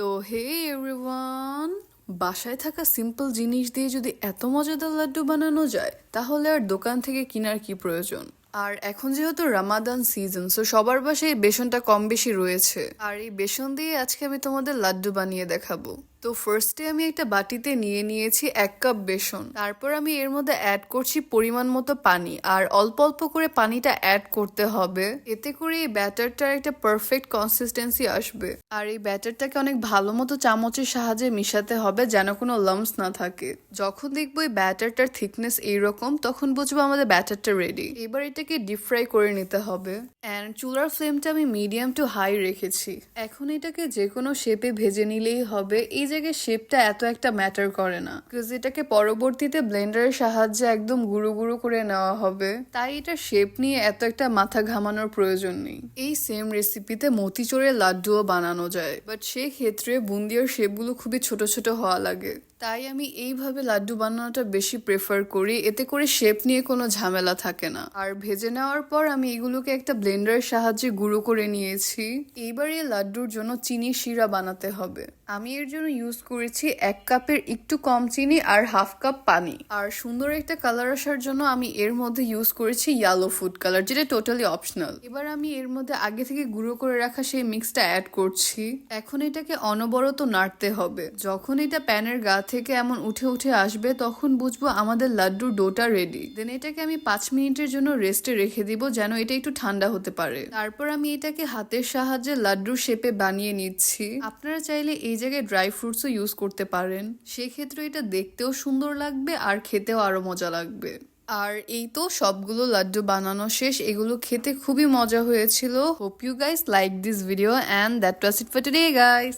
তো হে এভরিওয়ান, বাসায় থাকা সিম্পল জিনিস দিয়ে যদি এত মজাদার লাড্ডু বানানো যায় তাহলে আর দোকান থেকে কেনার কি প্রয়োজন। আর এখন যেহেতু রামাদান সিজন, সো সবার বাসায় বেসনটা কম বেশি রয়েছে, আর এই বেসন দিয়ে আজকে আমি তোমাদের লাড্ডু বানিয়ে দেখাবো। তো ফার্স্টে আমি একটা বাটিতে নিয়ে নিয়েছি 1 কাপ বেসন। তারপর আমি এর মধ্যে অ্যাড করছি পরিমাণ মতো পানি, আর অল্প অল্প করে পানিটা অ্যাড করতে হবে, এতে করে এই ব্যাটারটার একটা পারফেক্ট কনসিস্টেন্সি আসবে। আর এই ব্যাটারটাকে অনেক ভালো মতো চামচের সাহায্যে মিশাতে হবে যেন কোনো লাম্পস না থাকে। যখন দেখবো এই ব্যাটারটার থিকনেস এইরকম, তখন বুঝবো আমাদের ব্যাটারটা রেডি। এবার এটাকে ডিপ ফ্রাই করে নিতে হবে, অ্যান্ড চুলার ফ্লেমটা আমি মিডিয়াম টু হাই রেখেছি। এখন এটাকে যে কোনো শেপে ভেজে নিলেই হবে। এই জায়গায় শেপটা এত একটা ম্যাটার করে না, বিকজ এটাকে পরবর্তীতে ব্লেন্ডারের সাহায্যে একদম গুঁড়ো গুঁড়ো করে নেওয়া হবে, তাই এটা শেপ নিয়ে এত একটা মাথা ঘামানোর প্রয়োজন নেই। এই সেম রেসিপিতে মতিচুরের লাড্ডুও বানানো যায়, বাট সেক্ষেত্রে বুন্দিয়ার শেপগুলো খুবই ছোট ছোট হওয়া লাগে, তাই আমি এইভাবে লাড্ডু বানানোটা বেশি প্রেফার করি। এতে করে শেপ নিয়ে কোনো ঝামেলা থাকে না। আর ভেজে নেওয়ার পর আমি এগুলোকে একটা ব্লেন্ডারের সাহায্যে গুঁড়ো করে নিয়েছি। এইবার এই লাড্ডুর জন্য চিনি শিরা বানাতে হবে। আমি এর জন্য ইউজ করেছি 1 কাপের একটু কম চিনি আর 1/2 কাপ পানি। আর সুন্দর একটা কালার আসার জন্য আমি এর মধ্যে ইউজ করেছি ইয়েলো ফুড কালার, যেটা টোটালি অপশনাল। এবার আমি এর মধ্যে আগে থেকে গুঁড়ো করে রাখা সেই মিক্সটা অ্যাড করছি। এখন এটাকে অনবরত নাড়তে হবে। যখন এটা প্যানের গা থেকে এমন উঠে উঠে আসবে, তখন বুঝবো আমাদের লাড্ডুর ডোটা রেডি। দেন এটাকে আমি 5 মিনিটের জন্য রেস্টে রেখে দিব, যেন এটা একটু ঠান্ডা হতে পারে। তারপর আমি এটাকে হাতের সাহায্যে লাড্ডুর শেপে বানিয়ে নিচ্ছি। আপনারা চাইলে এই জায়গায় ড্রাই ফ্রুটসও ইউজ করতে পারেন, সেক্ষেত্রে এটা দেখতেও সুন্দর লাগবে আর খেতেও আরো মজা লাগবে। আর এই তো সবগুলো লাড্ডু বানানো শেষ। এগুলো খেতে খুবই মজা হয়েছিল। Hope you guys like this video, and that was it for today guys.